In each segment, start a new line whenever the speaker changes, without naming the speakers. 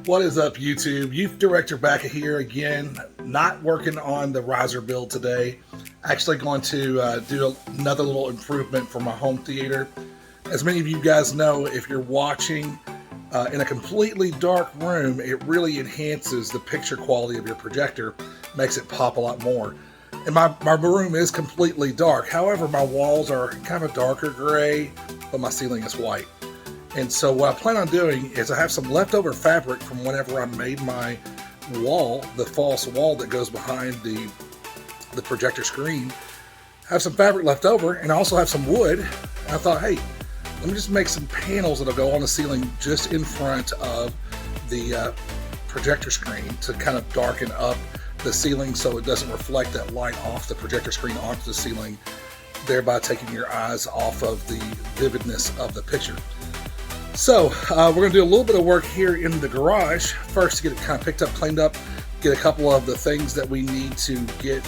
What is up, YouTube? Youth Director back here again, not working on the riser build today. Actually going to do another little improvement for my home theater. As many of you guys know, if you're watching in a completely dark room, it really enhances the picture quality of your projector, makes it pop a lot more. And my room is completely dark. However, my walls are kind of a darker gray, but my ceiling is white. And so what I plan on doing is I have some leftover fabric from whenever I made my wall, the false wall that goes behind the projector screen. I have some fabric left over, and I also have some wood. And I thought, hey, let me just make some panels that'll go on the ceiling just in front of the projector screen to kind of darken up the ceiling so it doesn't reflect that light off the projector screen onto the ceiling, thereby taking your eyes off of the vividness of the picture. So we're going to do a little bit of work here in the garage first to get it kind of picked up, cleaned up, get a couple of the things that we need to get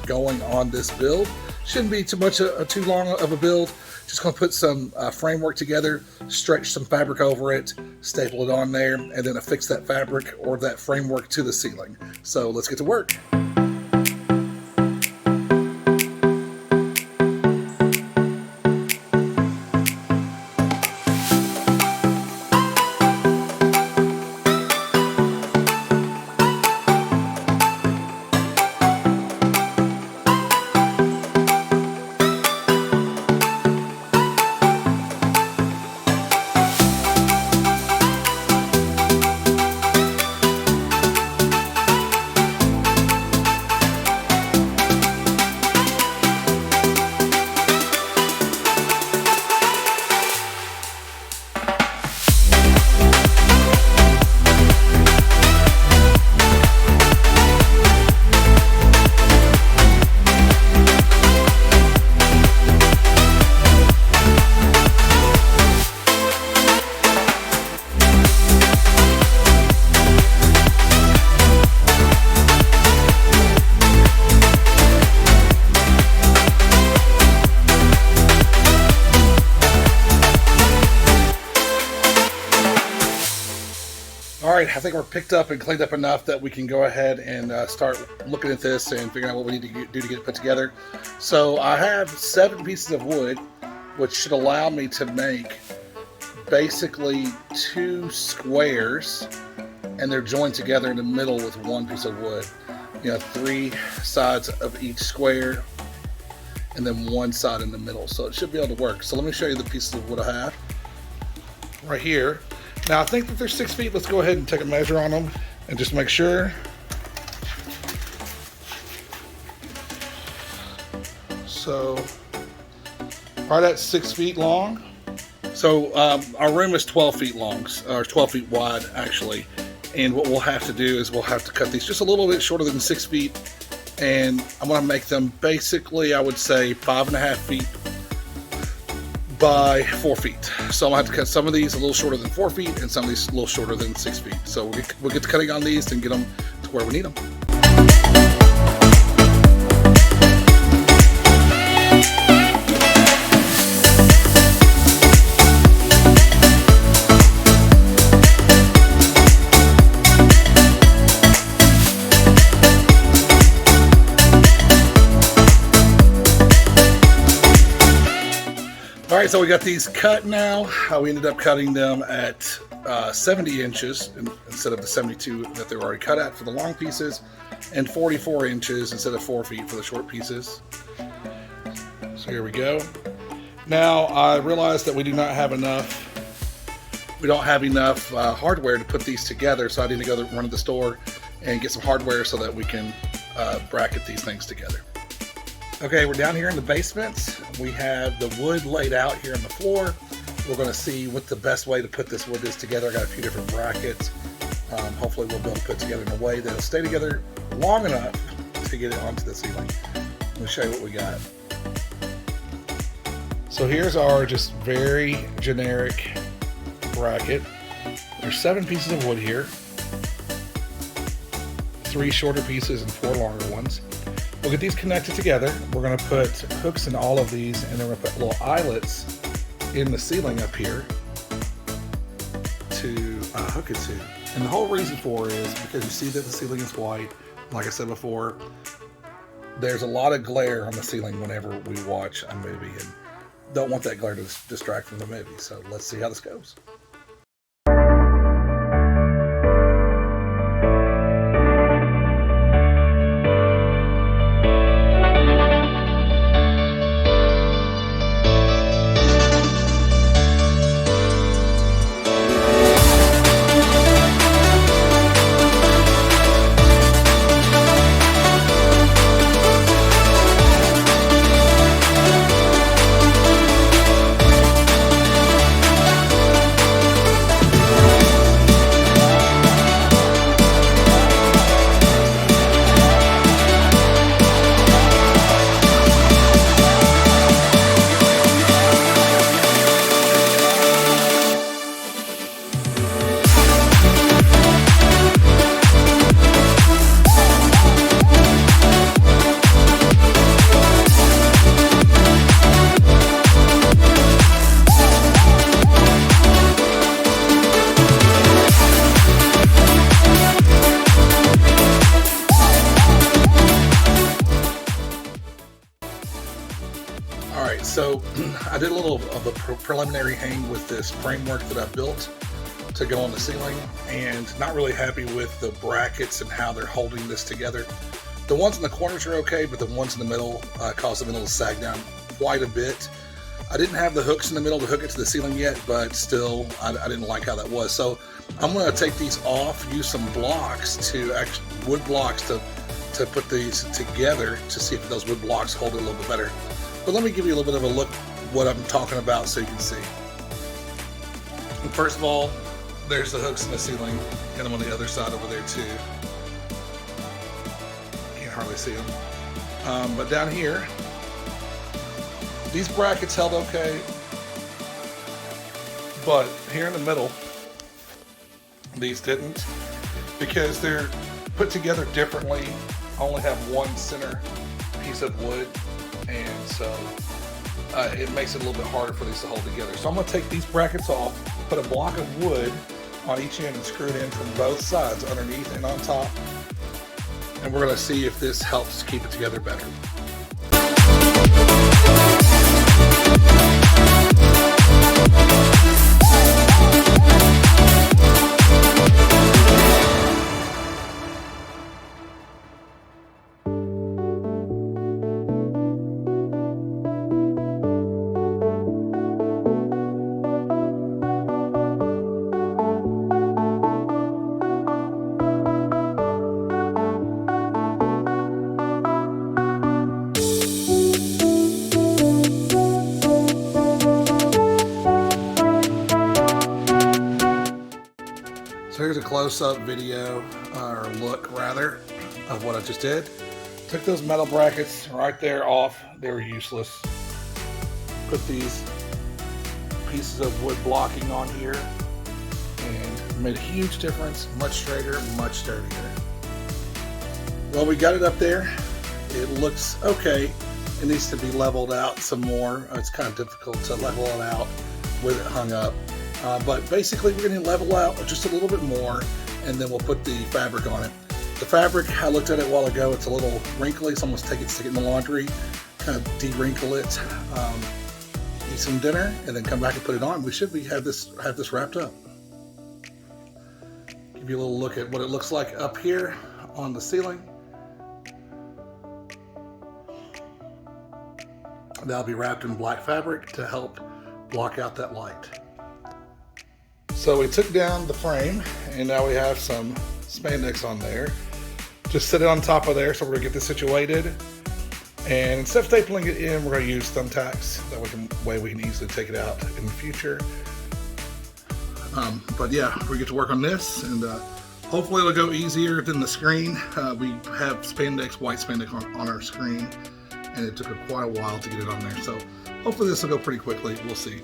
going on this build. Shouldn't be too much too long of a build. Just going to put some framework together, stretch some fabric over it, staple it on there, and then affix that fabric or that framework to the ceiling. So let's get to work. Alright, I think we're picked up and cleaned up enough that we can go ahead and start looking at this and figuring out what we need to do to get it put together. So I have 7 pieces of wood, which should allow me to make basically 2 squares, and they're joined together in the middle with 1 piece of wood. You know, 3 sides of each square, and then 1 side in the middle. So it should be able to work. So let me show you the pieces of wood I have right here. Now I think that they're 6 feet. Let's go ahead and take a measure on them and just make sure. So right at 6 feet long. So our room is 12 feet long, or 12 feet wide actually. And what we'll have to do is we'll have to cut these just a little bit shorter than 6 feet. And I'm going to make them basically, I would say 5.5 feet by 4 feet. So I'm gonna have to cut some of these a little shorter than 4 feet and some of these a little shorter than 6 feet. So we'll get to cutting on these and get them to where we need them. Alright, so we got these cut now. We ended up cutting them at 70 inches instead of the 72 that they were already cut at for the long pieces, and 44 inches instead of 4 feet for the short pieces. So here we go. Now I realized that we don't have enough hardware to put these together, so I need to go run to the store and get some hardware so that we can bracket these things together. Okay, we're down here in the basement. We have the wood laid out here on the floor. We're going to see what the best way to put this wood is together. I got a few different brackets. Hopefully we'll be able to put it together in a way that'll stay together long enough to get it onto the ceiling. Let me show you what we got. So here's our just very generic bracket. There's 7 pieces of wood here, 3 shorter pieces and 4 longer ones. We'll get these connected together. We're going to put hooks in all of these, and then we're going to put little eyelets in the ceiling up here to hook it to. And the whole reason for it is because you see that the ceiling is white. Like I said before, there's a lot of glare on the ceiling whenever we watch a movie, and don't want that glare to distract from the movie. So let's see how this goes. So I did a little of a preliminary hang with this framework that I built to go on the ceiling, and not really happy with the brackets and how they're holding this together. The ones in the corners are okay, but the ones in the middle cause the middle to sag down quite a bit. I didn't have the hooks in the middle to hook it to the ceiling yet, but still I didn't like how that was. So I'm going to take these off, use some blocks wood blocks to put these together to see if those wood blocks hold it a little bit better. But let me give you a little bit of a look what I'm talking about so you can see. And first of all, there's the hooks in the ceiling, and I'm on the other side over there too. Can't hardly see them. But down here, these brackets held okay, but here in the middle, these didn't, because they're put together differently. I only have one center piece of wood, and so it makes it a little bit harder for these to hold together. So I'm going to take these brackets off, put a block of wood on each end and screw it in from both sides, underneath and on top, and we're going to see if this helps keep it together better. So here's a close-up video, or look rather, of what I just did. Took those metal brackets right there off. They were useless. Put these pieces of wood blocking on here, and made a huge difference. Much straighter, much sturdier. Well, we got it up there. It looks okay. It needs to be leveled out some more. It's kind of difficult to level it out with it hung up. But basically we're going to level out just a little bit more, and then we'll put the fabric on it. The fabric, I looked at it a while ago, it's a little wrinkly, so I'm going to take it, stick it in the laundry, kind of de-wrinkle it, eat some dinner, and then come back and put it on. We should have this wrapped up. Give you a little look at what it looks like up here on the ceiling. That'll be wrapped in black fabric to help block out that light. So we took down the frame, and now we have some spandex on there. Just set it on top of there, so we're gonna get this situated. And instead of stapling it in, we're gonna use thumbtacks. That way we can easily take it out in the future. But yeah, we get to work on this, and hopefully it'll go easier than the screen. We have spandex, white spandex on our screen, and it took quite a while to get it on there. So hopefully this will go pretty quickly. We'll see.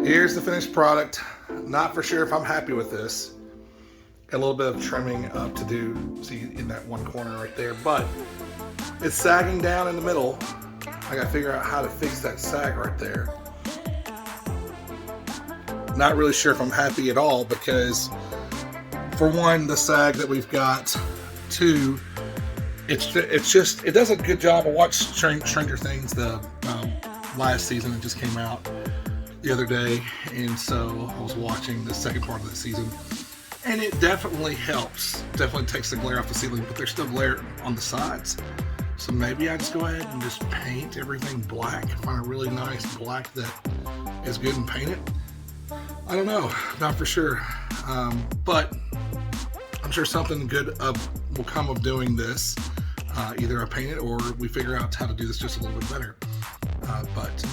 Here's the finished product. Not for sure if I'm happy with this. Got a little bit of trimming up to do, see in that one corner right there, but it's sagging down in the middle. I gotta figure out how to fix that sag right there. Not really sure if I'm happy at all because, for one, the sag that we've got. Two, it's just, it does a good job. I watched Stranger Things, the last season. It just came out the other day, and so I was watching the second part of the season, and it definitely helps. Definitely takes the glare off the ceiling, but there's still glare on the sides. So maybe I just go ahead and just paint everything black. Find a really nice black that is good and paint it. I don't know, not for sure, but I'm sure something good will come of doing this. Either I paint it or we figure out how to do this just a little bit better. But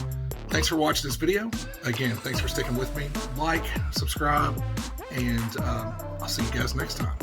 thanks for watching this video. Again, thanks for sticking with me. Like, subscribe, and I'll see you guys next time.